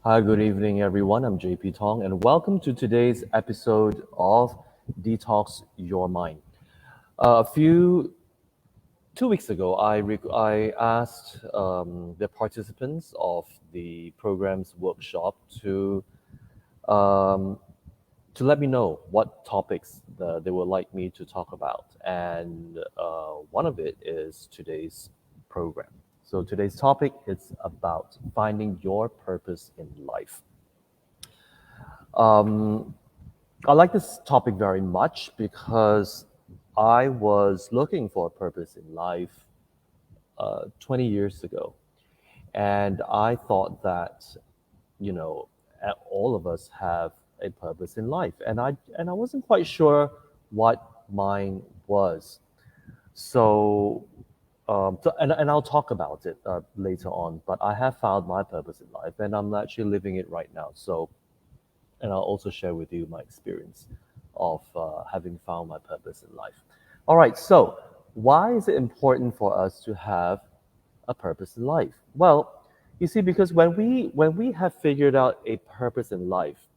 Hi, good evening, everyone. I'm JP Tong, and welcome to today's episode of Detox Your Mind. A few 2 weeks ago, I asked the participants of the program's workshop um, to let me know what topics they would like me to talk about, and one of it is today's program. So today's topic is about finding your purpose in life. Um, I like this topic very much because I was looking for a purpose in life 20 years ago. And I thought that, you know, all of us have a purpose in life. And I wasn't quite sure what mine was. And I'll talk about it later on. But I have found my purpose in life, and I'm actually living it right now. And I'll also share with you my experience of having found my purpose in life. All right, so why is it important for us to have a purpose in life? Well, you see, because when we have figured out a purpose in life,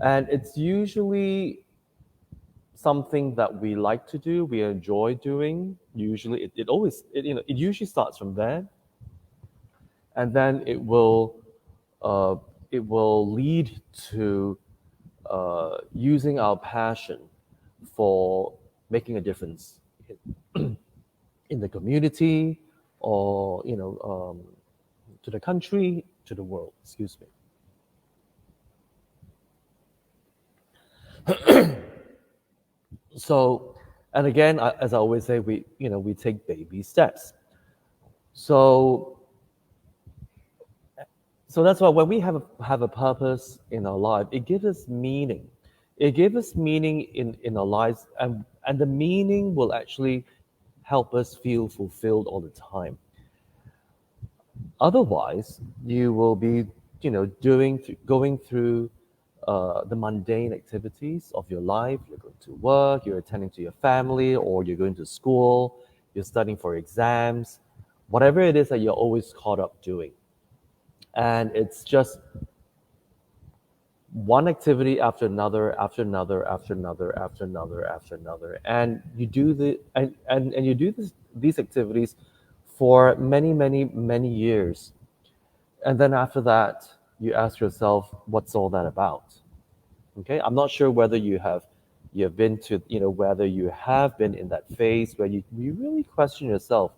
and it's usually something that we like to do, we enjoy doing. Usually, it usually starts from there, and then uh, it will lead to using our passion for making a difference in the community or to the country, to the world. Excuse me. So, and again, as I always say, we take baby steps. So so that's why when we have a purpose in our life, it gives us meaning. It gives us meaning in our lives, and the meaning will actually help us feel fulfilled all the time. Otherwise, you will be, going through the mundane activities of your life. You're going to work, you're attending to your family, or you're going to school, you're studying for exams, whatever it is that you're always caught up doing. And it's just one activity after another, after another, after another, after another, after another, and you do these activities for many, many, many years, and then after that, you ask yourself, what's all that about? Okay, I'm not sure whether you've been to, whether you have been in that phase where you really question yourself,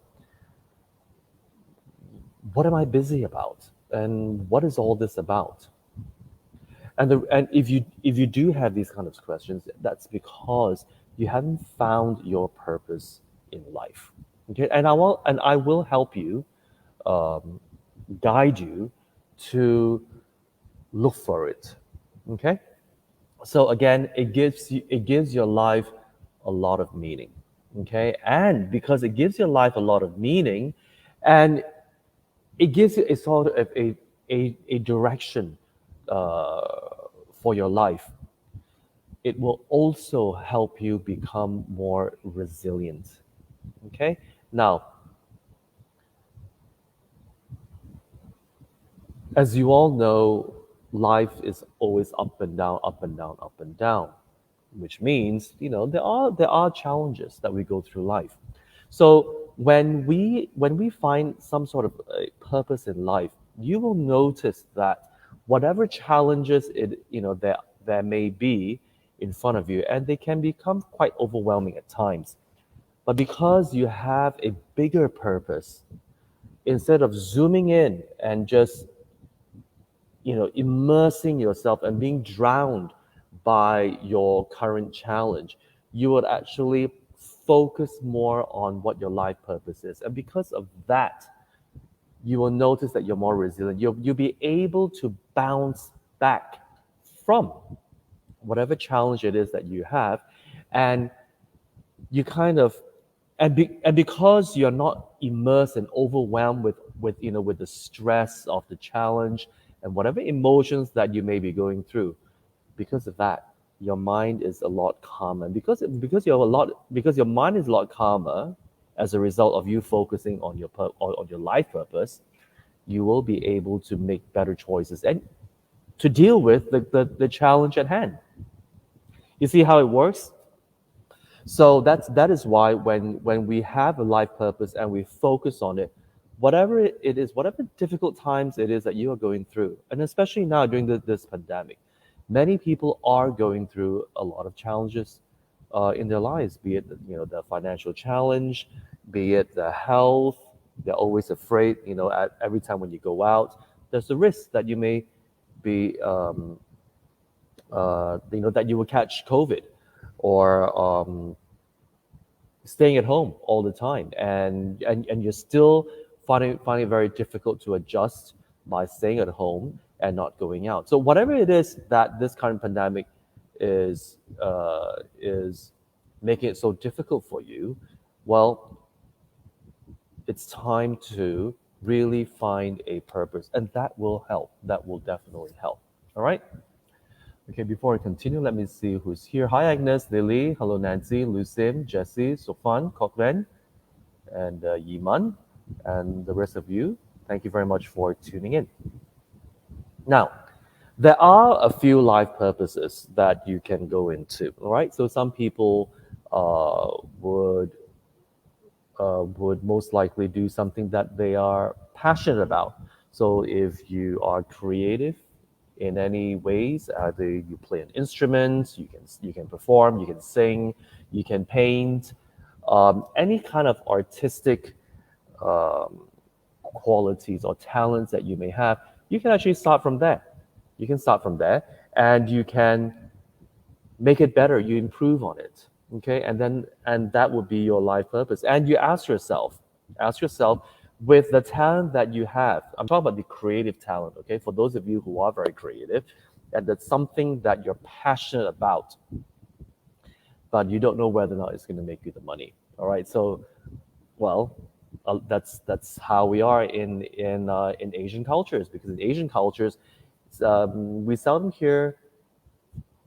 what am I busy about, and what is all this about? And if you do have these kind of questions, that's because you haven't found your purpose in life. Okay, and I will help you, um, guide you to look for it. Okay, so again, it gives your life a lot of meaning. Okay, and because it gives your life a lot of meaning, and it gives you a sort of a direction uh, for your life, it will also help you become more resilient. Okay? Now, as you all know, life is always up and down, up and down, up and down, which means, there are challenges that we go through life. So when we find some sort of a purpose in life, you will notice that whatever challenges there may be in front of you, and they can become quite overwhelming at times. But because you have a bigger purpose, instead of zooming in and just immersing yourself and being drowned by your current challenge, you would actually focus more on what your life purpose is. And because of that, you will notice that you're more resilient. You'll be able to bounce back from whatever challenge it is that you have. And you kind of and because you're not immersed and overwhelmed with the stress of the challenge and whatever emotions that you may be going through, because of that, your mind is a lot calmer. And because your mind is a lot calmer as a result of you focusing on your life purpose, you will be able to make better choices and to deal with the challenge at hand. You see how it works? So that is why when we have a life purpose and we focus on it, whatever it is, whatever difficult times it is that you are going through, and especially now during this pandemic, many people are going through a lot of challenges in their lives, be it the financial challenge, be it the health. They're always afraid, at every time when you go out, there's a risk that you may be that you will catch COVID, or staying at home all the time, and you're still finding it very difficult to adjust by staying at home and not going out. So whatever it is that this current pandemic is making it so difficult for you, well, it's time to really find a purpose, and that will help. That will definitely help. All right. Okay, before I continue, let me see who's here. Hi, Agnes, Lily. Hello, Nancy, Lucim, Jesse, Sofan, Cochran, and Yiman, and the rest of you. Thank you very much for tuning in. Now, there are a few life purposes that you can go into. All right, so some people would most likely do something that they are passionate about. So if you are creative in any ways, either you play an instrument, you can perform, you can sing, you can paint, any kind of artistic um, qualities or talents that you may have, you can actually start from there. You can start from there, and you can make it better. You improve on it. Okay, and that would be your life purpose. And you ask yourself, with the talent that you have. I'm talking about the creative talent. Okay, for those of you who are very creative, and that's something that you're passionate about, but you don't know whether or not it's going to make you the money. All right, so well, that's how we are in Asian cultures, because in Asian cultures, we seldom hear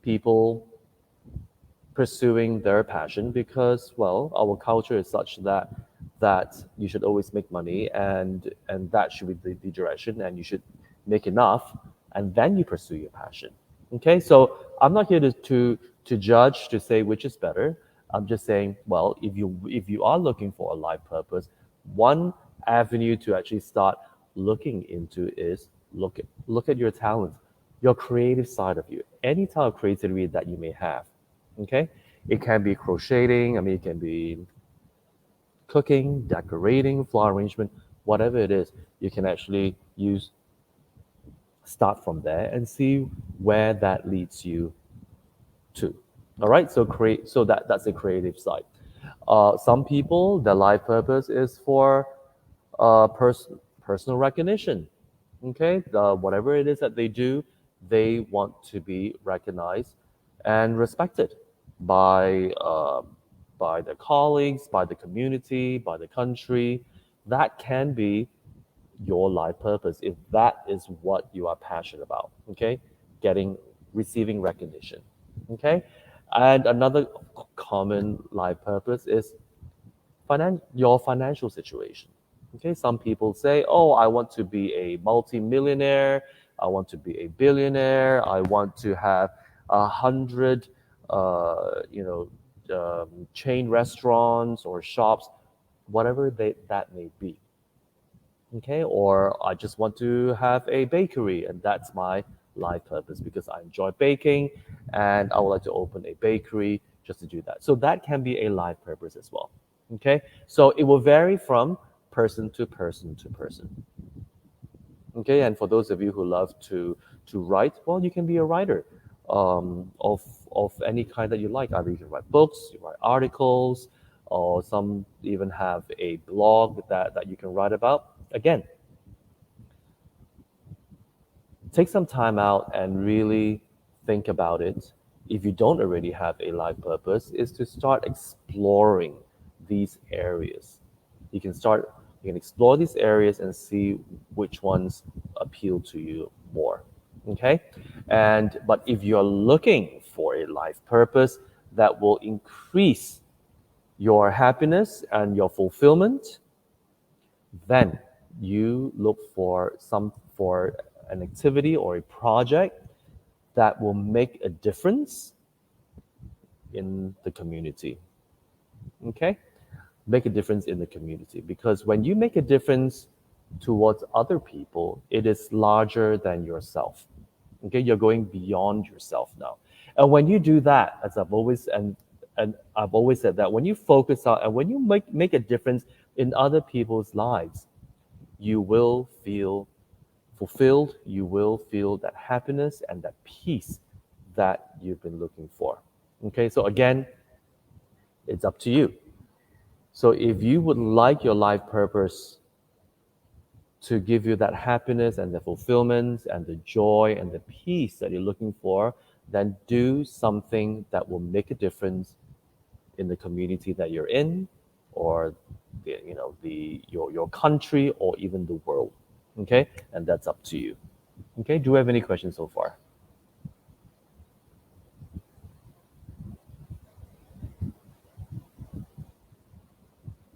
people pursuing their passion, because well, our culture is such that you should always make money, and that should be the direction, and you should make enough, and then you pursue your passion. Okay, so I'm not here to judge, to say which is better. I'm just saying, well, if you are looking for a life purpose, one avenue to actually start looking into is look at your talent, your creative side of you, any type of creativity that you may have. Okay, it can be crocheting. I mean, it can be cooking, decorating, flower arrangement, whatever it is. You can actually start from there and see where that leads you to. All right, so that's the creative side. Some people, their life purpose is for personal recognition. Okay, whatever it is that they do, they want to be recognized and respected by their colleagues, by the community, by the country. That can be your life purpose if that is what you are passionate about. Okay, receiving recognition. Okay, and another common life purpose is your financial situation. Okay, some people say, "Oh, I want to be a multi-millionaire. I want to be a billionaire. I want to have 100, chain restaurants or shops, whatever that may be." Okay, or I just want to have a bakery, and that's my life purpose because I enjoy baking, and I would like to open a bakery just to do that. So that can be a life purpose as well. Okay, so it will vary from person to person to person. Okay, and for those of you who love to write, well, you can be a writer of any kind that you like. Either you can write books, you write articles, or some even have a blog that you can write about. Again, take some time out and really think about it. If you don't already have a life purpose, is to start exploring these areas. You can explore these areas and see which ones appeal to you more. Okay? But if you're looking for a life purpose that will increase your happiness and your fulfillment, then you look for an activity or a project that will make a difference in the community. Okay? Make a difference in the community, because when you make a difference towards other people, it is larger than yourself. Okay, you're going beyond yourself now. And when you do that, as I've always said that when you focus on and when you make a difference in other people's lives, you will feel fulfilled, you will feel that happiness and that peace that you've been looking for. Okay, so again, it's up to you. So if you would like your life purpose to give you that happiness and the fulfillment and the joy and the peace that you're looking for, then do something that will make a difference in the community that you're in, or your country, or even the world. Okay, and that's up to you. Okay, do you have any questions so far?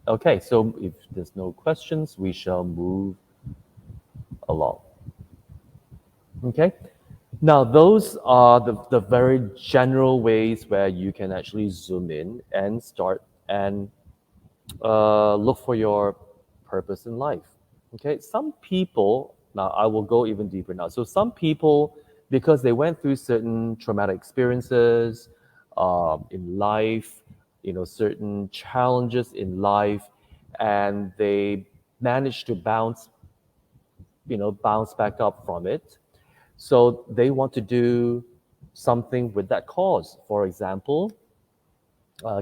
Okay, so if there's no questions, we shall move along. Okay. Now, those are the very general ways where you can actually zoom in and start and look for your purpose in life. Okay. Some people, now I will go even deeper now. So, some people, because they went through certain traumatic experiences in life, certain challenges in life, and they managed to bounce back up from it, so they want to do something with that cause. For example,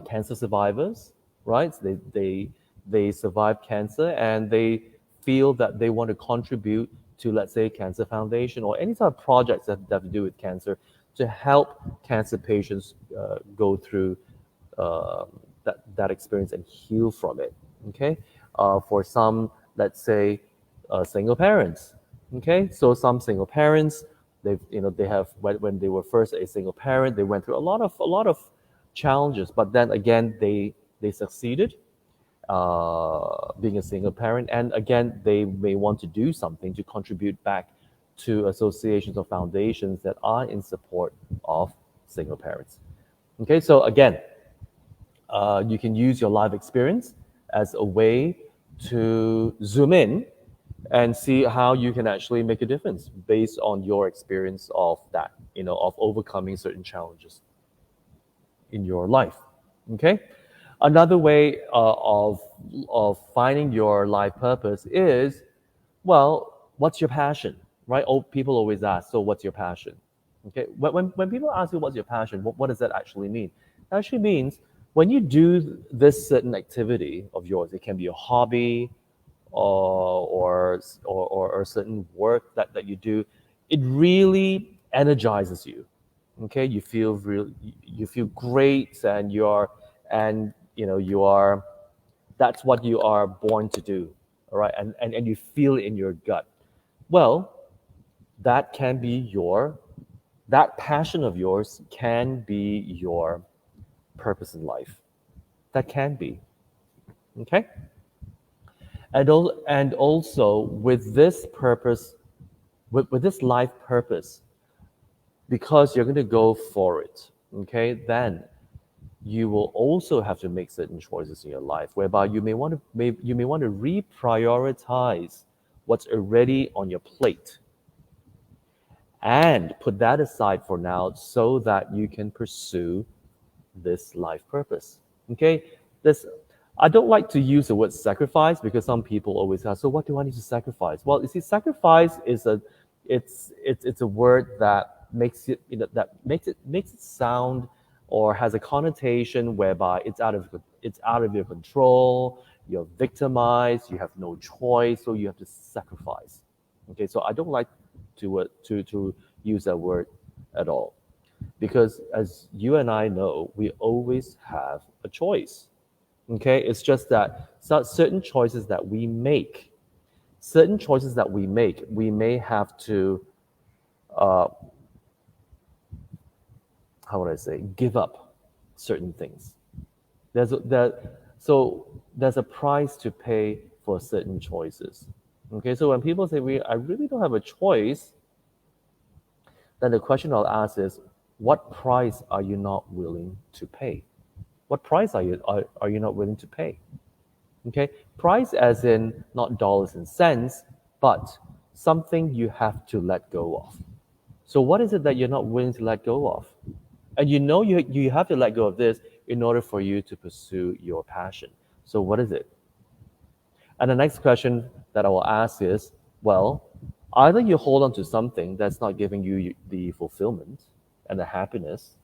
cancer survivors, right? They survive cancer and they feel that they want to contribute to, let's say, Cancer Foundation or any type of projects that have to do with cancer to help cancer patients go through that experience and heal from it. Okay, for some, let's say, single parents. Okay, so some single parents, they have when they were first a single parent, they went through a lot of challenges, but then again they succeeded being a single parent, and again they may want to do something to contribute back to associations or foundations that are in support of single parents. Okay, so again, you can use your life experience as a way to zoom in and see how you can actually make a difference based on your experience of that, of overcoming certain challenges in your life. Okay? Another way of finding your life purpose is, well, what's your passion, right? Oh, people always ask, so what's your passion? Okay, when people ask you what's your passion, what does that actually mean? It actually means when you do this certain activity of yours, it can be a hobby or a certain work that you do, it really energizes you. Okay, you feel great, and you are that's what you are born to do. All right, and you feel it in your gut. Well, that can be that passion of yours can be your purpose in life. That can be. Okay, and also with this purpose, with this life purpose, because you're going to go for it. Okay, then you will also have to make certain choices in your life, whereby you may want to reprioritize what's already on your plate and put that aside for now, so that you can pursue this life purpose. Okay, this I don't like to use the word sacrifice, because some people always ask, so what do I need to sacrifice? Well, you see, sacrifice is it's a word that makes it sound, or has a connotation whereby it's out of your control, you're victimized, you have no choice, so you have to sacrifice. Okay, so I don't like to use that word at all, because as you and I know, we always have a choice. Okay, it's just that certain choices that we make, we may have to, uh, how would I say, give up certain things. There's a, there, so there's a price to pay for certain choices. Okay, so when people say I really don't have a choice, then the question I'll ask is, what price are you not willing to pay? What price are you not willing to pay? Okay, price as in not dollars and cents, but something you have to let go of. So what is it that you're not willing to let go of? And you know you have to let go of this in order for you to pursue your passion. So what is it? And the next question that I will ask is, well, either you hold on to something that's not giving you the fulfillment and the happiness,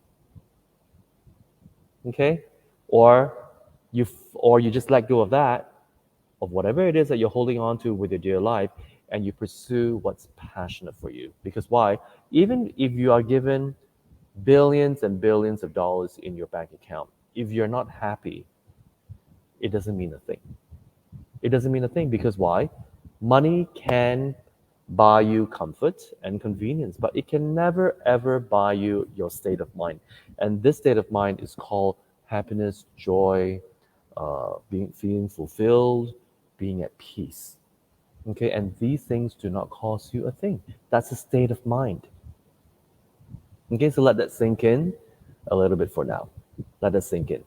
okay, or you just let go of that, of whatever it is that you're holding on to with your dear life, and you pursue what's passionate for you. Because why? Even if you are given billions and billions of dollars in your bank account, if you're not happy, it doesn't mean a thing. It doesn't mean a thing because why? Money can buy you comfort and convenience, but it can never ever buy you your state of mind. And this state of mind is called happiness, joy, being feeling fulfilled, being at peace. Okay, and these things do not cost you a thing. That's a state of mind. Okay, so let that sink in a little bit for now. Let that sink in.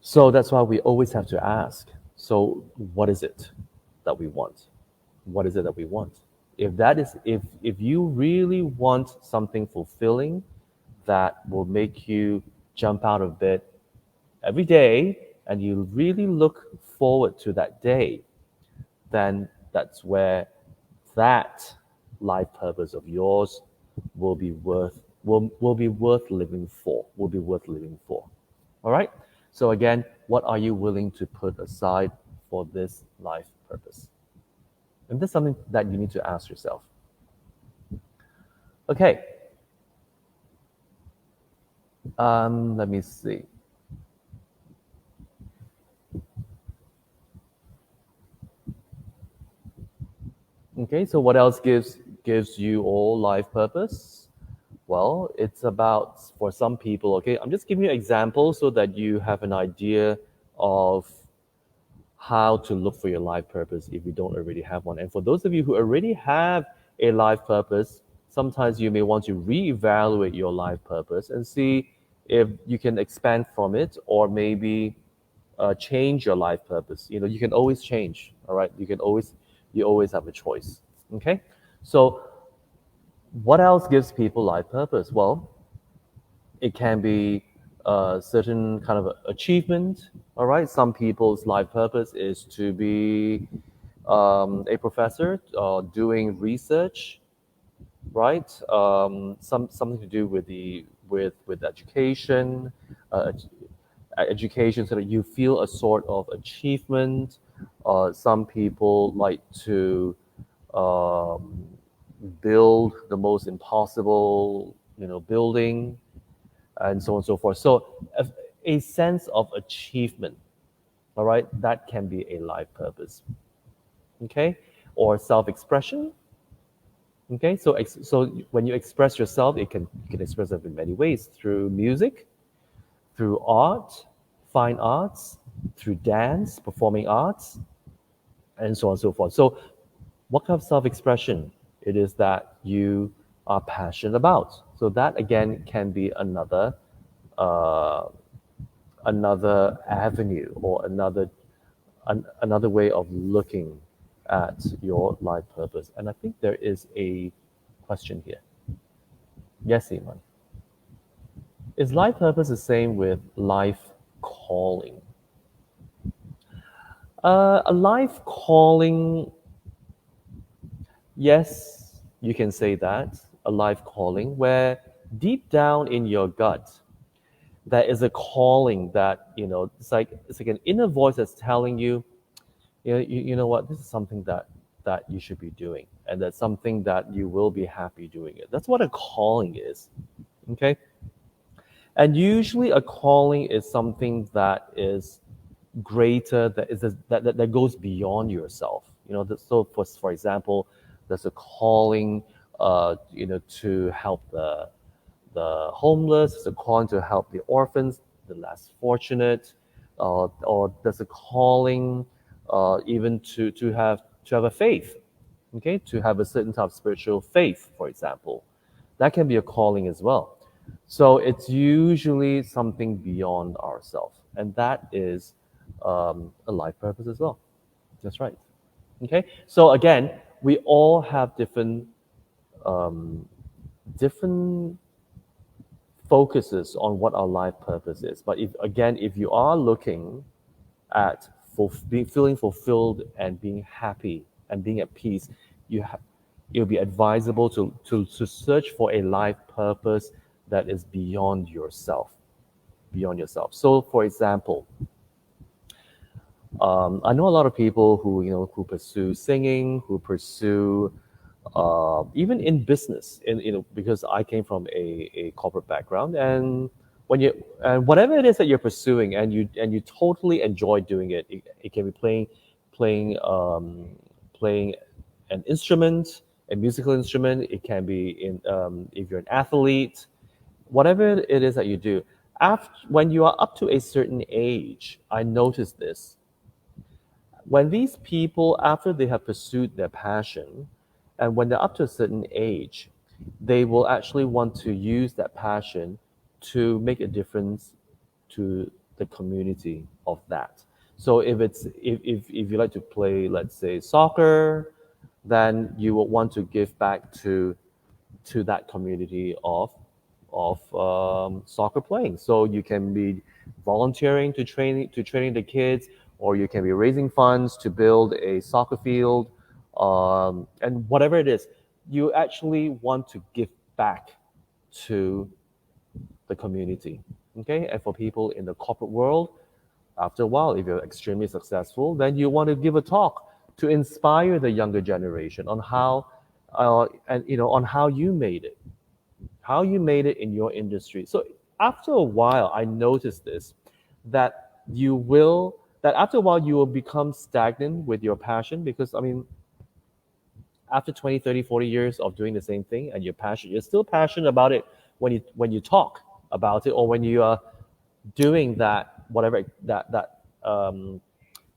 So that's why we always have to ask. So what is it that we want? What is it that we want? If you really want something fulfilling that will make you jump out of bed every day and you really look forward to that day, then that's where that life purpose of yours will be worth living for. Will be worth living for. All right? So again, what are you willing to put aside for this life purpose? And this is something that you need to ask yourself. Okay. Let me see. Okay, so what else gives you all life purpose? Well, it's about for some people, okay, I'm just giving you examples so that you have an idea of how to look for your life purpose if you don't already have one. And for those of you who already have a life purpose, sometimes you may want to reevaluate your life purpose and see if you can expand from it or maybe change your life purpose. You know, you can always change. All right, you always have a choice. Okay, so what else gives people life purpose? Well, it can be a certain kind of achievement. All right, some people's life purpose is to be a professor doing research, right? Something to do with with education, uh, education, so that you feel a sort of achievement. Some people like to um, build the most impossible, building, and so on and so forth. So a sense of achievement, all right, that can be a life purpose, okay, or self-expression. Okay, so when you express yourself, you can express it in many ways through music, through art, fine arts, through dance, performing arts, and so on and so forth. So, what kind of self-expression it is that you are passionate about? So that again can be uh, another avenue or another way of looking at your life purpose. And I think there is a question here. Yes, Iman. Is life purpose the same with life calling? A life calling, yes, you can say that. A life calling where deep down in your gut, there is a calling that, it's like an inner voice that's telling you, you know what, this is something that you should be doing, and that's something that you will be happy doing it. That's what a calling is. Okay, and usually a calling is something that is greater, that goes beyond yourself. So for example, there's a calling to help the homeless. There's a calling to help the orphans, the less fortunate, or there's a calling even to have to have a faith, okay, to have a certain type of spiritual faith, for example. That can be a calling as well. So it's usually something beyond ourselves, and that is a life purpose as well. That's right. Okay. So again, we all have different focuses on what our life purpose is. But if you are looking at feeling fulfilled and being happy and being at peace, you have it'll be advisable to search for a life purpose that is beyond yourself. Beyond yourself. So, for example, I know a lot of people who pursue singing, who pursue even in business, because I came from a corporate background, and whatever it is that you're pursuing, and you totally enjoy doing it, it can be playing playing an instrument, a musical instrument. It can be if you're an athlete, whatever it is that you do. After when you are up to a certain age, I noticed this when these people, after they have pursued their passion, and when they're up to a certain age, they will actually want to use that passion to make a difference to the community of that. So if you like to play, let's say, soccer, then you will want to give back to that community of soccer playing. So you can be volunteering to training the kids, or you can be raising funds to build a soccer field, and whatever it is, you actually want to give back to the community. Okay, and for people in the corporate world, after a while, if you're extremely successful, then you want to give a talk to inspire the younger generation on how you made it, in your industry. So after a while, I noticed this that after a while you will become stagnant with your passion, because I mean, after 20, 30, 40 years of doing the same thing, and you're still passionate about it when you talk about it, or when you are doing that, whatever that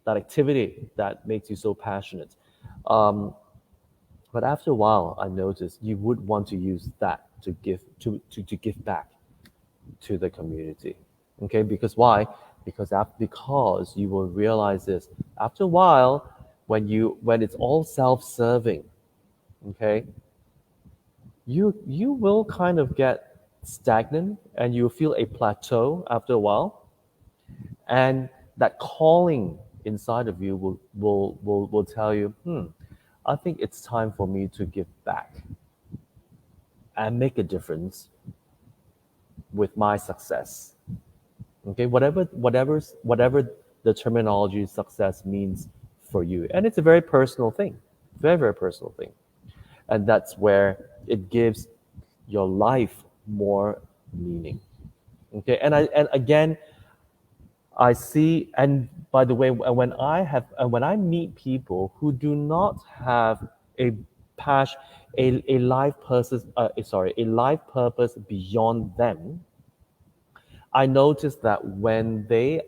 activity that makes you so passionate. Um, but after a while, I noticed you would want to use that to give back to the community. Okay, because why? Because you will realize this after a while, when it's all self-serving. Okay, you will kind of get stagnant, and you feel a plateau after a while, and that calling inside of you will tell you, I think it's time for me to give back and make a difference with my success. Okay, whatever the terminology success means for you, and it's a very personal thing, very very personal thing, and that's where it gives your life more meaning. Okay, and again, I see, and by the way, when I meet people who do not have a passion, a life purpose, a life purpose beyond them, I noticed that when they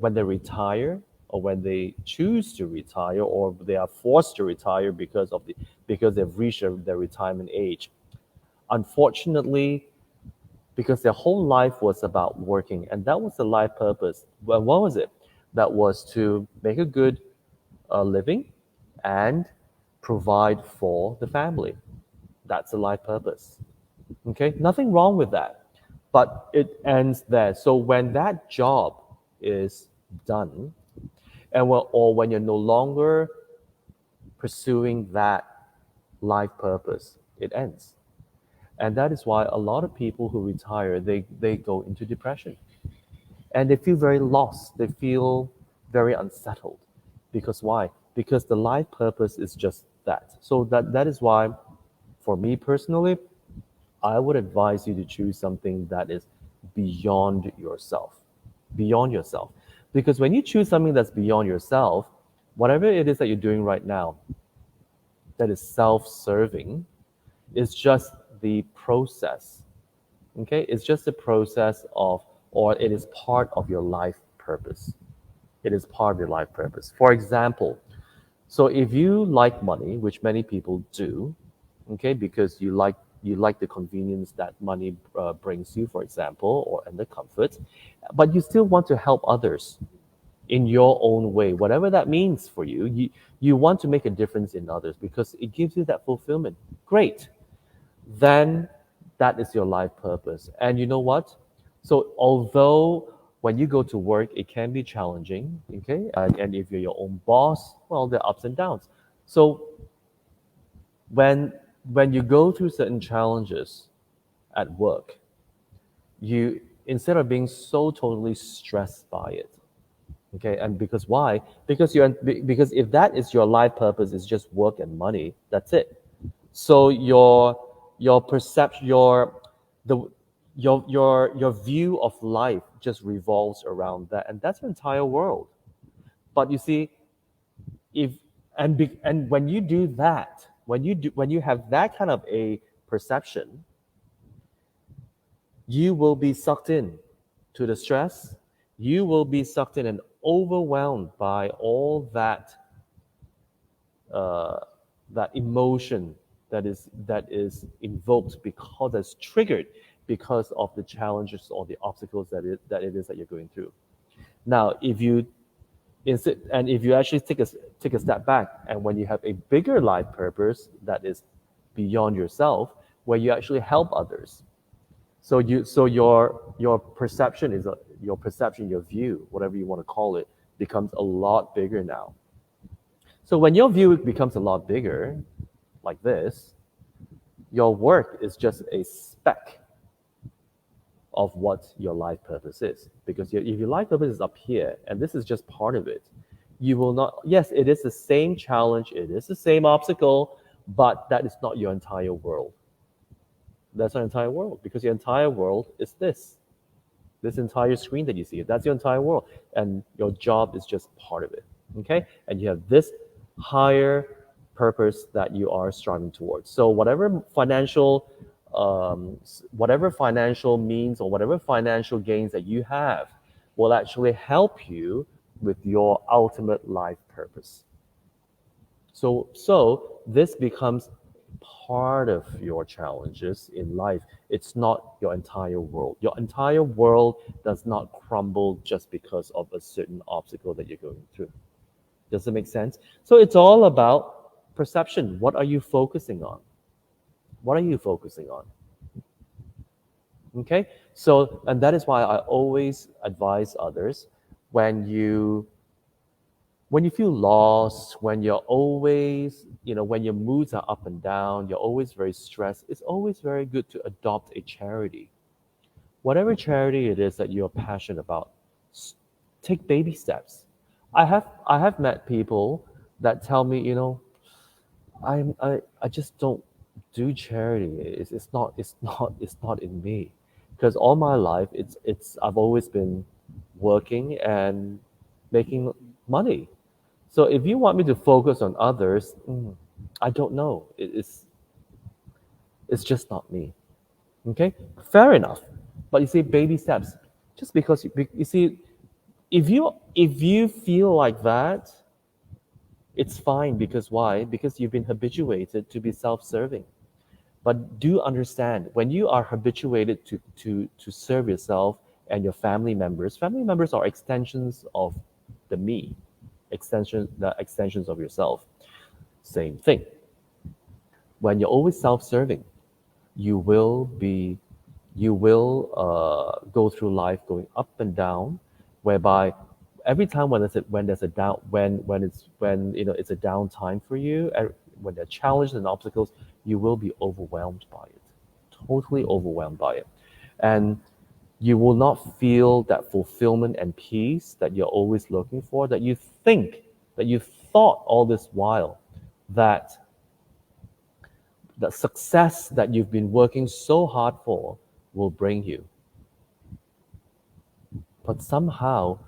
retire, or when they choose to retire, or they are forced to retire because they've reached their retirement age, unfortunately, because their whole life was about working, and that was the life purpose. Well, what was it? That was to make a good living and provide for the family. That's the life purpose. Okay, nothing wrong with that, but it ends there. So when that job is done, or when you're no longer pursuing that life purpose, it ends. And that is why a lot of people who retire, they go into depression, and they feel very lost. They feel very unsettled. Because why? Because the life purpose is just that. So that is why, for me personally, I would advise you to choose something that is beyond yourself. Beyond yourself. Because when you choose something that's beyond yourself, whatever it is that you're doing right now that is self-serving, is just the process. Okay? It's just the process of, or it is part of your life purpose. It is part of your life purpose. For example, So if you like money, which many people do, okay, because you like the convenience that money brings you, for example, or and the comfort, but you still want to help others in your own way, whatever that means for you. You want to make a difference in others because it gives you that fulfillment. Great, then that is your life purpose. And you know what? So although when you go to work, it can be challenging, okay? And if you're your own boss, well, there are ups and downs. So when when you go through certain challenges at work, you instead of being so totally stressed by it, okay? And because why? Because if that is your life purpose, is just work and money, that's it. So your perception, the your view of life just revolves around that, and that's your entire world. But you see, if and when you do that, when you have that kind of a perception, you will be sucked in to the stress. You will be sucked in and overwhelmed by all uh, that emotion that is invoked because that's triggered because of the challenges or the obstacles that it is that you're going through. Now, if you actually take a step back, and when you have a bigger life purpose that is beyond yourself, where you actually help others, so your perception your perception, your view, whatever you want to call it, becomes a lot bigger now. So when your view becomes a lot bigger, like this, your work is just a speck of what your life purpose is. Because if your life purpose is up here, and this is just part of it, you will not, yes, it is the same challenge, it is the same obstacle, but that is not your entire world. That's your entire world, because your entire world is this entire screen that you see. That's your entire world, and your job is just part of it. Okay, and you have this higher purpose that you are striving towards. So whatever financial means or whatever financial gains that you have will actually help you with your ultimate life purpose. So this becomes part of your challenges in life. It's not your entire world. Your entire world does not crumble just because of a certain obstacle that you're going through. Does it make sense? So it's all about perception. What are you focusing on? What are you focusing on? Okay? So, and that is why I always advise others when you feel lost, when you're always, when your moods are up and down, you're always very stressed, it's always very good to adopt a charity. Whatever charity it is that you're passionate about, take baby steps. I have met people that tell me, I just don't do charity. It's not in me, because all my life I've always been working and making money. So if you want me to focus on others, I don't know. It's just not me. Okay, fair enough. But you see, baby steps. Just because you see, if you feel like that, it's fine. Because why? Because you've been habituated to be self-serving. But do understand, when you are habituated to serve yourself and your family members are extensions of the me, the extensions of yourself. Same thing. When you're always self-serving, you will be you will go through life going up and down, whereby every time when there's a down when it's a down time for you, when there are challenges and obstacles, you will be overwhelmed by it, totally overwhelmed by it, and you will not feel that fulfillment and peace that you're always looking for, that you thought all this while that the success that you've been working so hard for will bring you. But somehow,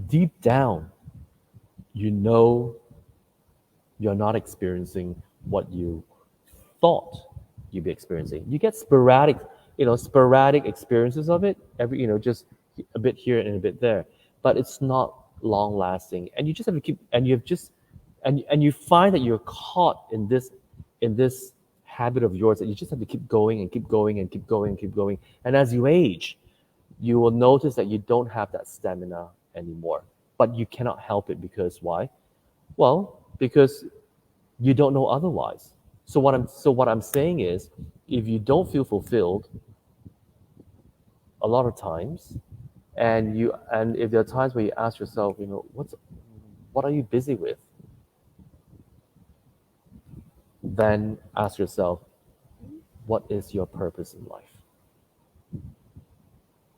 deep down, you know you're not experiencing what you thought you'd be experiencing. You get sporadic experiences of it, just a bit here and a bit there. But it's not long lasting. And you just have to keep, and and you find that you're caught in this habit of yours that you just have to keep going and keep going and keep going and keep going. And as you age, you will notice that you don't have that stamina anymore. But you cannot help it because why? Well, because you don't know otherwise. So what I'm saying is, if you don't feel fulfilled a lot of times, and if there are times where you ask yourself, what are you busy with? Then ask yourself, what is your purpose in life?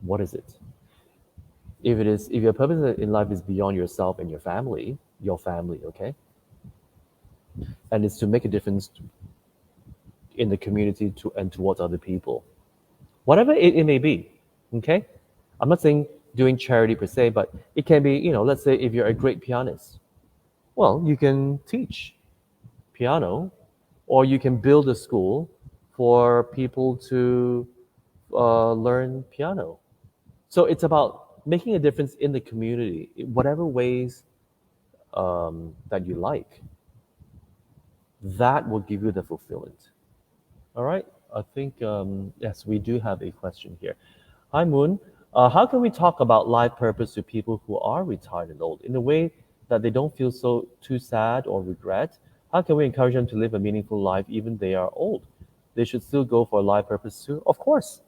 What is it? If your purpose in life is beyond yourself and your family, okay, and it's to make a difference in the community and towards other people, whatever it may be, okay. I'm not saying doing charity per se, but it can be, let's say if you're a great pianist, well, you can teach piano, or you can build a school for people to learn piano. So it's about making a difference in the community, in whatever ways that you like. That will give you the fulfillment. All right. I think yes, we do have a question here. Hi, Moon. How can we talk about life purpose to people who are retired and old in a way that they don't feel so too sad or regret? How can we encourage them to live a meaningful life even they are old? They should still go for a life purpose too. Of course,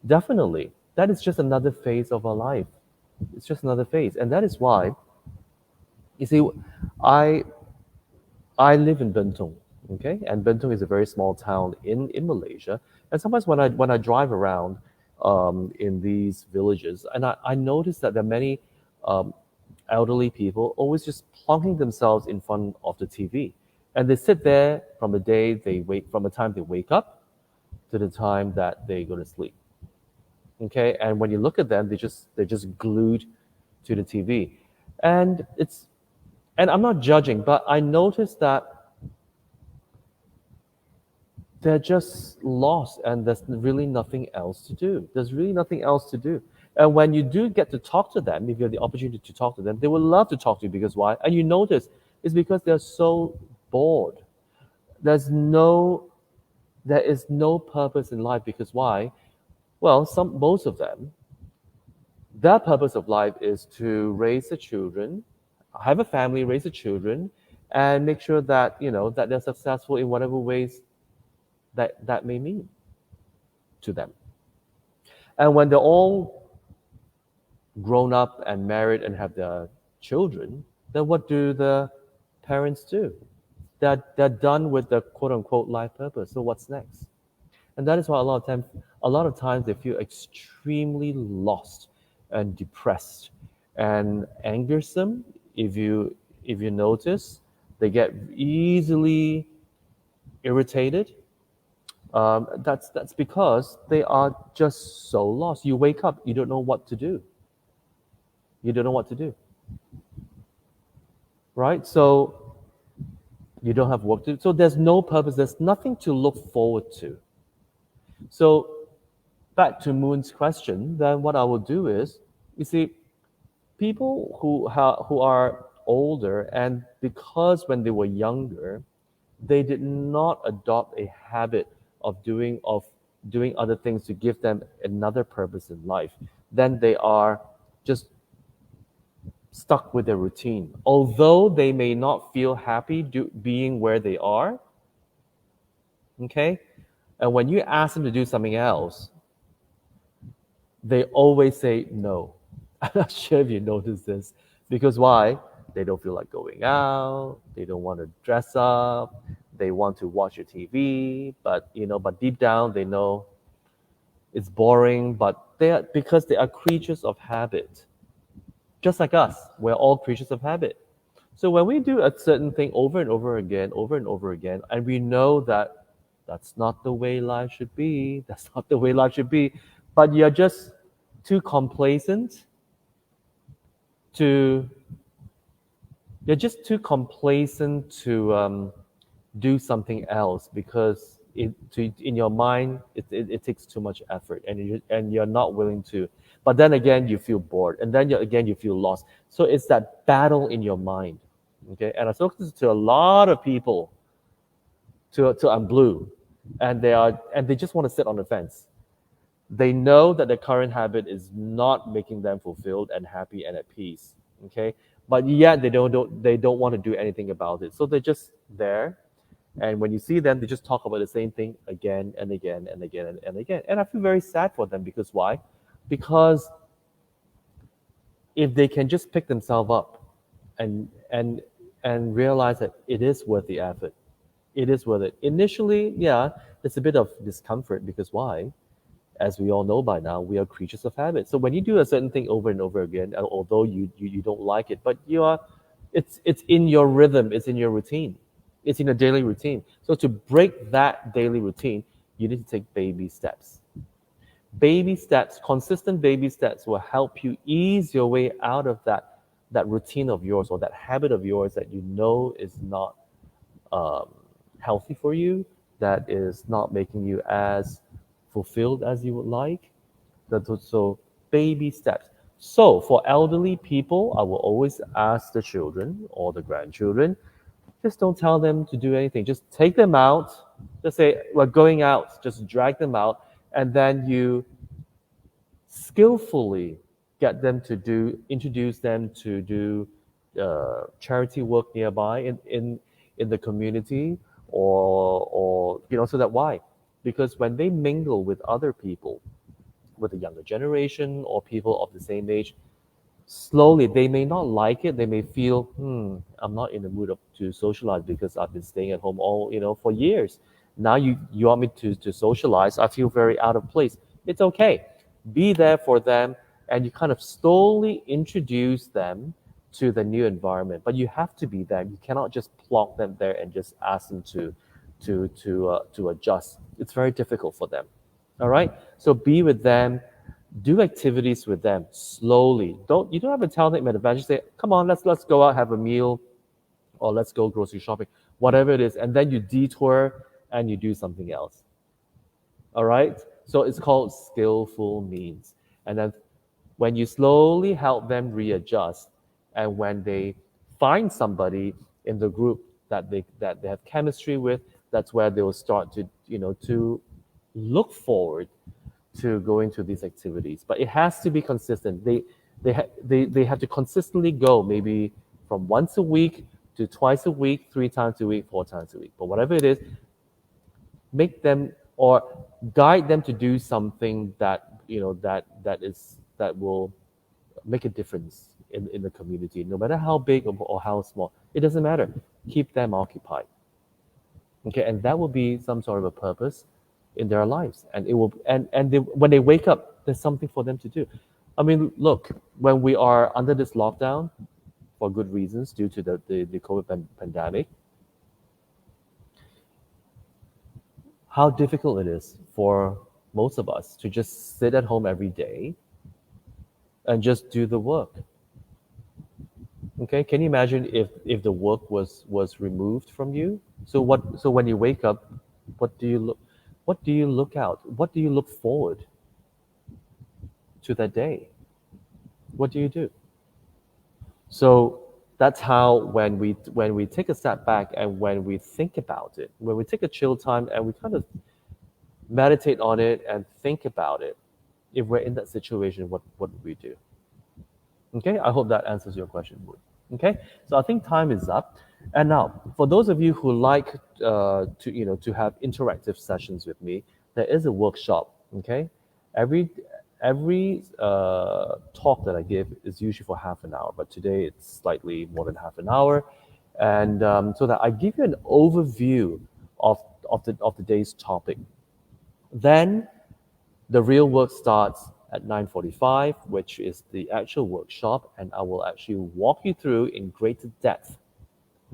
definitely. That is just another phase of our life. It's just another phase, and that is why you see, I I live in Bentong, okay, and Bentong is a very small town in Malaysia. And sometimes when I drive around in these villages, and I notice that there are many um, elderly people always just plonking themselves in front of the TV, and they sit there from the time they wake up to the time that they go to sleep. Okay, and when you look at them, they're just glued to the TV, and it's and I'm not judging, but I noticed that they're just lost and there's really nothing else to do. There's really nothing else to do. And when you do get to talk to them, if you have the opportunity to talk to them, they will love to talk to you because why? And you notice it's because they're so bored. There's no there is no purpose in life because why? Well, most of them, their purpose of life is to raise the children, have a family, raise the children, and make sure that that they're successful in whatever ways that may mean to them. And when they're all grown up and married and have their children, then what do the parents do? They're done with the quote unquote life purpose. So what's next? And that is why a lot of times they feel extremely lost and depressed and angersome. If you notice, they get easily irritated. That's because they are just so lost. You wake up, you don't know what to do. You don't know what to do, right? So you don't have work to do. So there's no purpose. There's nothing to look forward to. So back to Moon's question, then what I will do is, you see, people who are older, and because when they were younger, they did not adopt a habit of doing other things to give them another purpose in life, then they are just stuck with their routine. Although they may not feel happy being where they are, okay? And when you ask them to do something else, they always say no. I'm not sure if you notice this. Because why? They don't feel like going out, they don't want to dress up, they want to watch your TV, but deep down they know it's boring, but because they are creatures of habit. Just like us, we're all creatures of habit. So when we do a certain thing over and over again, and we know that that's not the way life should be, that's not the way life should be, but you're just too complacent to you're just too complacent to do something else because in your mind it takes too much effort and you're not willing to. But then again, you feel bored, and then again you feel lost. So it's that battle in your mind. Okay, and I've spoken to a lot of people to I'm blue, and they just want to sit on the fence. They know that the current habit is not making them fulfilled and happy and at peace. Okay, but yet they don't want to do anything about it. So they're just there, and when you see them, they just talk about the same thing again and again and again and again. And I feel very sad for them because why? Because if they can just pick themselves up and and and realize that it is worth the effort, it is worth it. Initially, yeah, there's a bit of discomfort because why? As we all know by now, we are creatures of habit. So when you do a certain thing over and over again, although you don't like it, but it's in your rhythm, it's in your routine, it's in a daily routine. So to break that daily routine, you need to take baby steps. Baby steps, consistent baby steps will help you ease your way out of that routine of yours or that habit of yours that you know is not um, healthy for you, that is not making you as fulfilled as you would like. So baby steps. So for elderly people, I will always ask the children or the grandchildren, just don't tell them to do anything. Just take them out. Just say, we're going out. Just drag them out. And then you skillfully get them to introduce them to do charity work nearby in the community or so that why? Because when they mingle with other people, with the younger generation or people of the same age, slowly they may not like it. They may feel, I'm not in the mood to socialize because I've been staying at home all for years. Now you want me to socialize? I feel very out of place. It's okay. Be there for them, and you kind of slowly introduce them to the new environment. But you have to be there. You cannot just plonk them there and just ask them to adjust. It's very difficult for them. All right. So be with them, do activities with them slowly. You don't have to tell them in advance. Say, come on, let's go out, have a meal, or let's go grocery shopping, whatever it is, and then you detour and you do something else. All right. So it's called skillful means. And then when you slowly help them readjust, and when they find somebody in the group that they have chemistry with, that's where they will start to look forward to going to these activities. But it has to be consistent. They have to consistently go, maybe from once a week to twice a week, 3 times a week, 4 times a week. But whatever it is, make them or guide them to do something that will make a difference in the community, no matter how big or how small. It doesn't matter. Keep them occupied. Okay, and that will be some sort of a purpose in their lives, and it will when they wake up, there's something for them to do. I mean, look, when we are under this lockdown for good reasons due to the COVID pandemic, how difficult it is for most of us to just sit at home every day and just do the work. Okay, can you imagine if the work was removed from you? So when you wake up, what do you look what do you look out? What do you look forward to that day? What do you do? So that's how when we take a step back and when we think about it, when we take a chill time and we kind of meditate on it and think about it, if we're in that situation, what would we do? Okay, I hope that answers your question, Wood. Okay, so I think time is up. And now, for those of you who like to have interactive sessions with me, there is a workshop. Okay, every every talk that I give is usually for half an hour, but today it's slightly more than half an hour, and so that I give you an overview of of the day's topic. Then the real work starts at 9:45, which is the actual workshop, and I will actually walk you through in greater depth.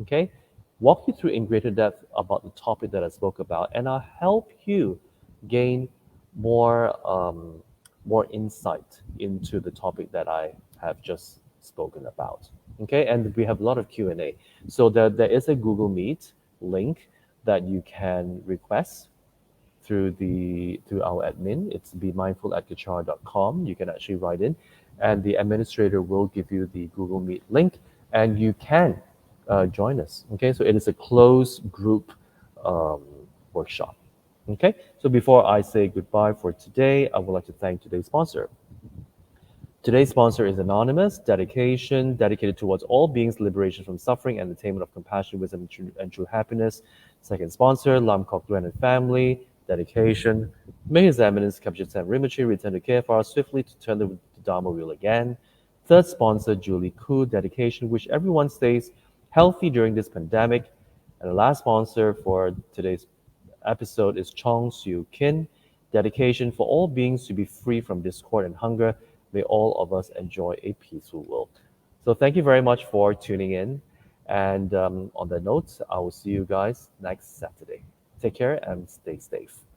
Okay, walk you through in greater depth about the topic that I spoke about, and I'll help you gain more insight into the topic that I have just spoken about. Okay, and we have a lot of Q&A. So there is a Google Meet link that you can request through our admin. It's bemindful@kechara.com. You can actually write in, and the administrator will give you the Google Meet link, and you can join us. Okay, so it is a closed group um, workshop. Okay, so before I say goodbye for today, I would like to thank today's sponsor. Today's sponsor is Anonymous, dedication, dedicated towards all beings' liberation from suffering and attainment of compassion, wisdom, and true happiness. Second sponsor, Lam Kok Nguyen and family, dedication. May His Eminence Capture San Rinpoche return to KFR swiftly to turn the Dharma wheel again. Third sponsor, Julie Koo, dedication. Wish everyone stays healthy during this pandemic. And the last sponsor for today's episode is Chong Siu Kin, dedication for all beings to be free from discord and hunger. May all of us enjoy a peaceful world. So thank you very much for tuning in. And on that note, I will see you guys next Saturday. Take care and stay safe.